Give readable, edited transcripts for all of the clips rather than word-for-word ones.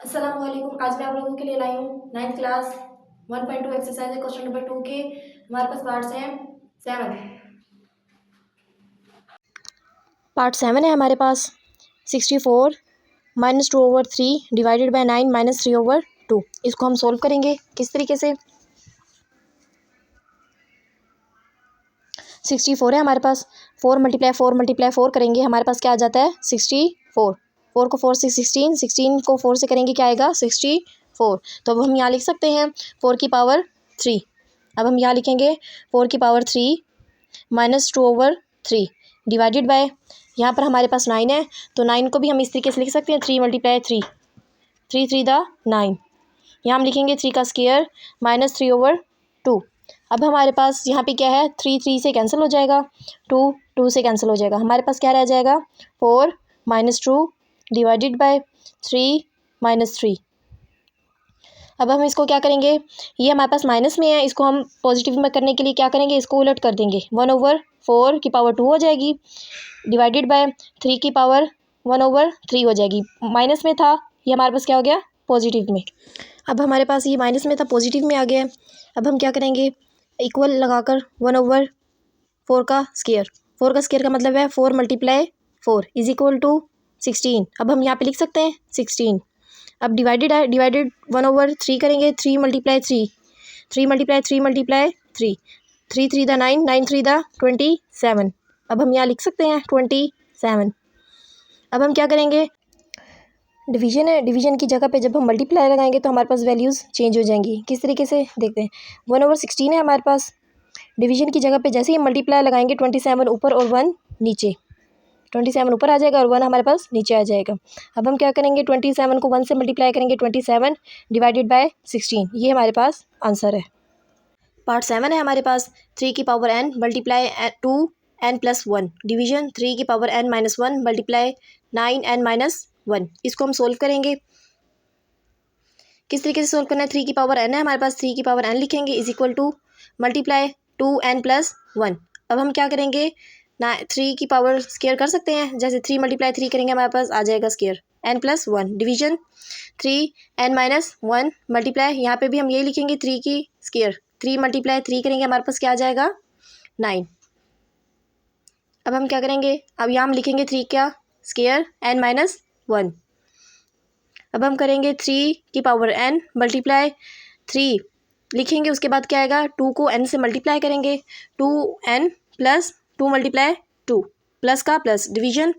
अस्सलाम वालेकुम। आज मैं आप लोगों के लिए लाई हूँ 9th क्लास 1.2 एक्सरसाइज है क्वेश्चन नंबर 2 के। हमारे पास पार्ट्स हैं 7। पार्ट 7 है हमारे पास 64 -2/3 डिवाइडेड बाय 9 -3/2। इसको हम सोल्व करेंगे किस तरीके से। 64 है हमारे पास, 4 × 4 करेंगे हमारे पास क्या आ जाता है 64। 4 को 4 से 16, 16 को 4 से करेंगे क्या आएगा 64। तो अब हम यहाँ लिख सकते हैं 4 की पावर 3। अब हम यहाँ लिखेंगे 4 की पावर 3 -2/3 डिवाइडेड बाय, यहाँ पर हमारे पास 9 है तो 9 को भी हम इस तरीके से लिख सकते हैं 3 × 3, 3 3 द 9। यहाँ हम लिखेंगे 3 का स्क्वायर -3/2। अब हमारे पास यहाँ पे क्या है 3 3 से कैंसिल हो जाएगा, 2 2 से कैंसिल हो जाएगा। हमारे पास क्या रह जाएगा 4 -2 डिवाइडेड बाय 3 -3। अब हम इसको क्या करेंगे, ये हमारे पास माइनस में है, इसको हम पॉजिटिव में करने के लिए क्या करेंगे, इसको उलट कर देंगे 1/4 की पावर 2 हो जाएगी डिवाइडेड बाय 3 की पावर 1/3 हो जाएगी। माइनस में था, ये हमारे पास क्या हो गया पॉजिटिव में। अब हमारे पास ये माइनस में था पॉजिटिव में आ गया है। अब हम क्या करेंगे इक्वल लगाकर 1/4 का स्क्वायर, 4 का स्क्वायर का मतलब है 4 × 4 इज इक्वल टू 16। अब हम यहाँ पे लिख सकते हैं 16। अब डिवाइडेड है, डिवाइडेड 1/3 करेंगे 3 × 3, 3 × 3 × 3, 3 3 द 9, 9 3 द 27। अब हम यहाँ लिख सकते हैं 27। अब हम क्या करेंगे, डिवीजन है, डिवीजन की जगह पे जब हम मल्टीप्लाई लगाएंगे तो हमारे पास वैल्यूज़ चेंज हो जाएंगी। किस तरीके से देखते हैं, 1/16 है हमारे पास, डिवीजन की जगह पे जैसे ही मल्टीप्लाई लगाएंगे 27 ऊपर और 1 नीचे, 27 ऊपर आ जाएगा और 1 हमारे पास नीचे आ जाएगा। अब हम क्या करेंगे 27 को 1 से मल्टीप्लाई करेंगे 27 डिवाइडेड बाय 16, ये हमारे पास आंसर है। पार्ट 7 है हमारे पास 3 की power n multiply 2n+1 division 3 की पावर n-1 मल्टीप्लाई 9n-1। इसको हम सोल्व करेंगे। किस तरीके से सोल्व करना है, 3 की पावर n है हमारे पास, 3 की पावर n लिखेंगे is equal to multiply 2n+1। अब हम क्या करेंगे 3 की पावर स्क्वायर कर सकते हैं, जैसे 3 × 3 करेंगे हमारे पास आ जाएगा square n+1 division 3n-1 multiply, यहाँ पे भी हम यही लिखेंगे 3 की स्क्वायर, 3 × 3 करेंगे हमारे पास क्या आ जाएगा 9। अब हम क्या करेंगे, अब यहाँ हम लिखेंगे 3 का स्क्वायर n-1। अब हम करेंगे 3 की पावर n मल्टीप्लाई 3 लिखेंगे, उसके बाद क्या आएगा 2 को n से मल्टीप्लाई करेंगे 2n + 2 × 2 प्लस का प्लस डिवीजन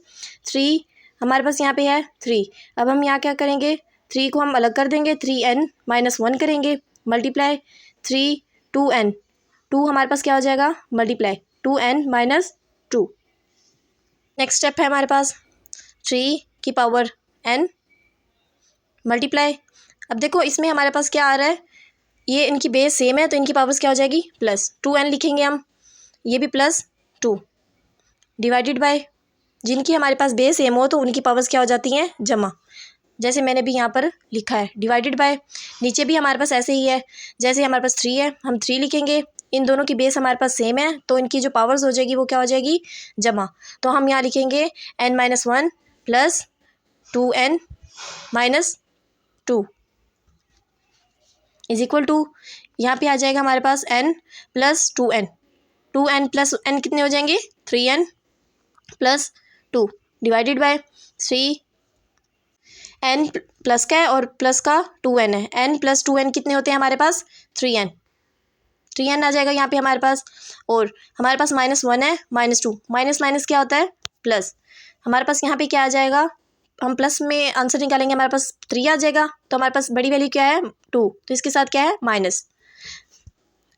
3 हमारे पास यहाँ पे है 3। अब हम यहाँ क्या करेंगे 3 को हम अलग कर देंगे 3n-1 करेंगे मल्टीप्लाई 3 2n, 2 हमारे पास क्या हो जाएगा मल्टीप्लाई 2n-2। नेक्स्ट स्टेप है हमारे पास 3 की पावर n मल्टीप्लाई, अब देखो इसमें हमारे पास क्या आ रहा है, ये इनकी बेस सेम है तो इनकी पावर्स क्या हो जाएगी प्लस 2n लिखेंगे हम, ये भी +2 डिवाइडेड बाय, जिनकी हमारे पास बेस सेम हो तो उनकी पावर्स क्या हो जाती हैं जमा, जैसे मैंने भी यहाँ पर लिखा है डिवाइडेड बाय। नीचे भी हमारे पास ऐसे ही है, जैसे हमारे पास 3 है हम 3 लिखेंगे, इन दोनों की बेस हमारे पास सेम है तो इनकी जो पावर्स हो जाएगी वो क्या हो जाएगी जमा। तो हम यहाँ लिखेंगे n-1 + 2n-2 is equal to, यहाँ पे आ जाएगा हमारे पास n + 2n, 2n + n कितने हो जाएंगे 3n + 2 divided by 3n plus का है और प्लस का 2n है, n + 2n कितने होते हैं हमारे पास 3n, 3n आ जाएगा यहाँ पे हमारे पास। और हमारे पास -1 है -2, माइनस माइनस क्या होता है प्लस, हमारे पास यहाँ पे क्या आ जाएगा, हम प्लस में आंसर निकालेंगे हमारे पास 3 आ जाएगा, तो हमारे पास बड़ी वैल्यू क्या है 2, तो इसके साथ क्या है माइनस।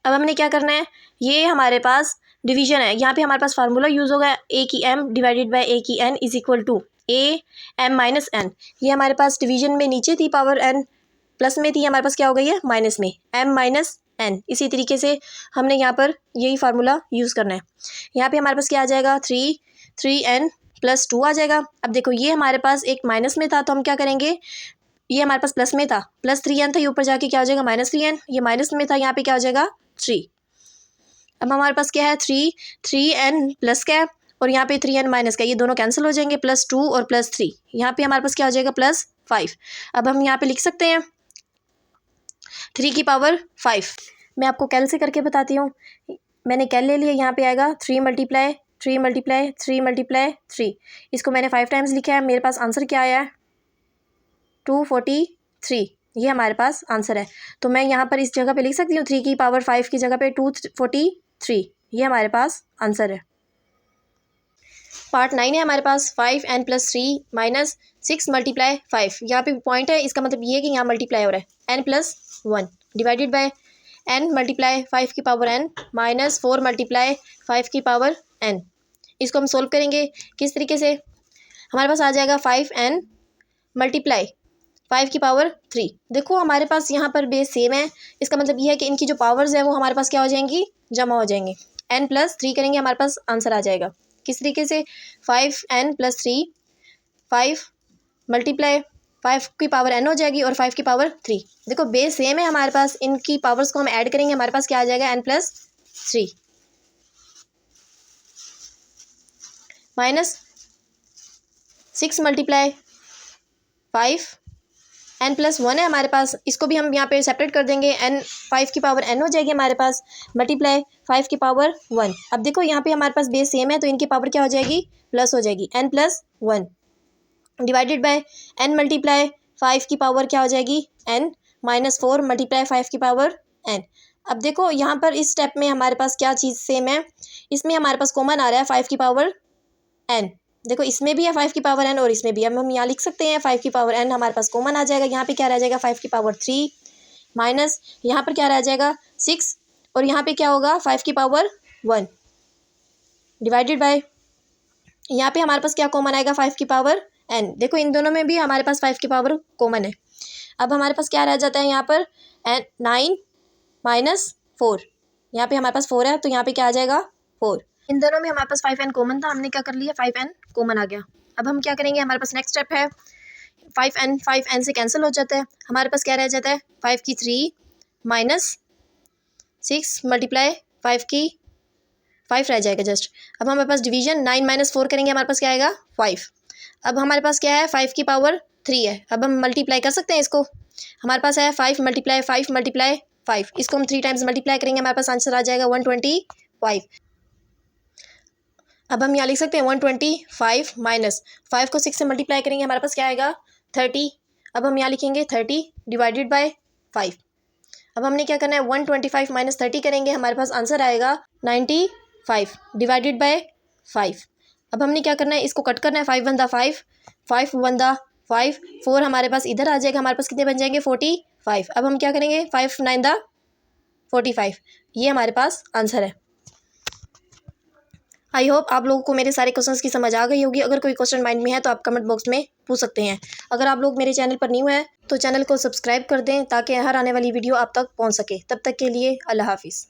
अब हमने क्या करना है, ये हमारे पास डिवीजन है, यहाँ पे हमारे पास फार्मूला यूज़ होगा a की m डिवाइडेड बाय a की n is equal to a m-n। ये हमारे पास डिवीजन में नीचे थी पावर n, प्लस में थी हमारे पास क्या हो गई है माइनस में m-n। इसी तरीके से हमने यहाँ पर यही फार्मूला यूज़ करना है। यहाँ पे हमारे पास क्या आ जाएगा 3n + 2 आ जाएगा। अब देखो ये हमारे पास एक माइनस में था तो हम क्या करेंगे, ये हमारे पास प्लस में था +3n था, ये ऊपर जाके क्या हो जाएगा -3n, ये माइनस में था यहाँ पे क्या हो जाएगा 3। अब हमारे पास क्या है 3n प्लस का है और यहाँ पे 3n माइनस का, ये दोनों कैंसिल हो जाएंगे +2 और +3, यहाँ पे हमारे पास क्या हो जाएगा 5। अब हम यहाँ पे लिख सकते हैं 3 की पावर 5। मैं आपको कैल से करके बताती हूँ। मैंने कैल ले लिया, यहाँ पे आएगा 3 मल्टीप्लाई 3 मल्टीप्लाई 3 मल्टीप्लाई 3। इसको मैंने 5 टाइम्स लिखा है। मेरे पास आंसर क्या आया है? 243। ये हमारे पास आंसर है। तो मैं यहाँ पर इस जगह पे लिख सकती हूँ 3 की पावर 5 की जगह पे 243। ये हमारे पास आंसर है। पार्ट 9 है हमारे पास 5n + 3 माइनस 6 मल्टीप्लाई 5। यहाँ पे पॉइंट है, इसका मतलब ये है कि यहाँ मल्टीप्लाई हो रहा है। n + 1 divided by n multiply 5 की पावर n माइनस 4 मल्टीप्लाई 5 की पावर n। इसको हम सोल्व करेंगे किस तरीके से? हमारे पास आ जाएगा 5n मल्टीप्लाई 5 की पावर 3। देखो हमारे पास यहाँ पर बेस सेम है, इसका मतलब ये है कि इनकी जो पावर्स है वो हमारे पास क्या हो जाएंगी? जमा हो जाएंगे। n + 3 करेंगे, हमारे पास आंसर आ जाएगा। किस तरीके से? 5n + 3 5 मल्टीप्लाई 5 की पावर n हो जाएगी और 5 की पावर 3। देखो बेस सेम है हमारे पास, इनकी पावर्स को हम ऐड करेंगे, हमारे पास क्या आ जाएगा? n + 3 माइनस 6 मल्टीप्लाई 5 n + 1 है हमारे पास। इसको भी हम यहाँ पे सेपरेट कर देंगे। n 5 की पावर n हो जाएगी हमारे पास, मल्टीप्लाई 5 की पावर 1। अब देखो यहाँ पे हमारे पास बेस सेम है तो इनकी पावर क्या हो जाएगी? प्लस हो जाएगी। n + 1 divided by n multiply 5 की पावर क्या हो जाएगी? n माइनस 4 मल्टीप्लाई 5 की पावर n। अब देखो यहाँ पर इस स्टेप में हमारे पास क्या चीज़ सेम है? इसमें हमारे पास कॉमन आ रहा है 5 की पावर n। देखो इसमें भी है 5 की पावर n और इसमें भी। अब हम यहाँ लिख सकते हैं 5 की पावर n हमारे पास कॉमन आ जाएगा। यहाँ पे क्या रह जाएगा? 5 की पावर 3 माइनस यहाँ पर क्या रह जाएगा? 6 और यहाँ पे क्या होगा? 5 की पावर 1 डिवाइडेड बाय यहाँ पे हमारे पास क्या कॉमन आएगा? 5 की पावर n। देखो इन दोनों में भी हमारे पास 5 की पावर कॉमन है। अब हमारे पास क्या रह जाता है यहाँ पर? 9 माइनस 4। यहाँ पे हमारे पास 4 है तो यहाँ पे क्या आ जाएगा? 4। इन दोनों में हमारे पास 5n कॉमन था, हमने क्या कर लिया? 5n कॉमन आ गया। अब हम क्या करेंगे? हमारे पास नेक्स्ट स्टेप है 5n से कैंसिल हो जाता है। हमारे पास क्या रह जाता है? 5 की 3 माइनस 6 मल्टीप्लाई 5 की 5 रह जाएगा जस्ट। अब हमारे पास डिवीजन 9 माइनस 4 करेंगे, हमारे पास क्या आएगा? 5। अब हमारे पास क्या है? 5 की पावर 3 है। अब हम मल्टीप्लाई कर सकते हैं इसको। हमारे पास है 5 मल्टीप्लाई 5 मल्टीप्लाई 5। इसको हम 3 टाइम्स मल्टीप्लाई करेंगे, हमारे पास आंसर आ जाएगा 125। अब हम यहाँ लिख सकते हैं 125 माइनस 5 को 6 से मल्टीप्लाई करेंगे, हमारे पास क्या आएगा? 30। अब हम यहाँ लिखेंगे 30 डिवाइडेड बाय 5। अब हमने क्या करना है? 125 माइनस 30 करेंगे, हमारे पास आंसर आएगा 95 डिवाइडेड बाय 5। अब हमने क्या करना है? इसको कट करना है। 5 × 5 5 × 5 4 हमारे पास इधर आ जाएगा, हमारे पास कितने बन जाएंगे? 45। अब हम क्या करेंगे? 5 × 9 = 45। ये हमारे पास आंसर है। आई होप आप लोगों को मेरे सारे क्वेश्चंस की समझ आ गई होगी। अगर कोई क्वेश्चन माइंड में है तो आप कमेंट बॉक्स में पूछ सकते हैं। अगर आप लोग मेरे चैनल पर न्यू हैं तो चैनल को सब्सक्राइब कर दें ताकि हर आने वाली वीडियो आप तक पहुंच सके। तब तक के लिए अल्लाह हाफिज़।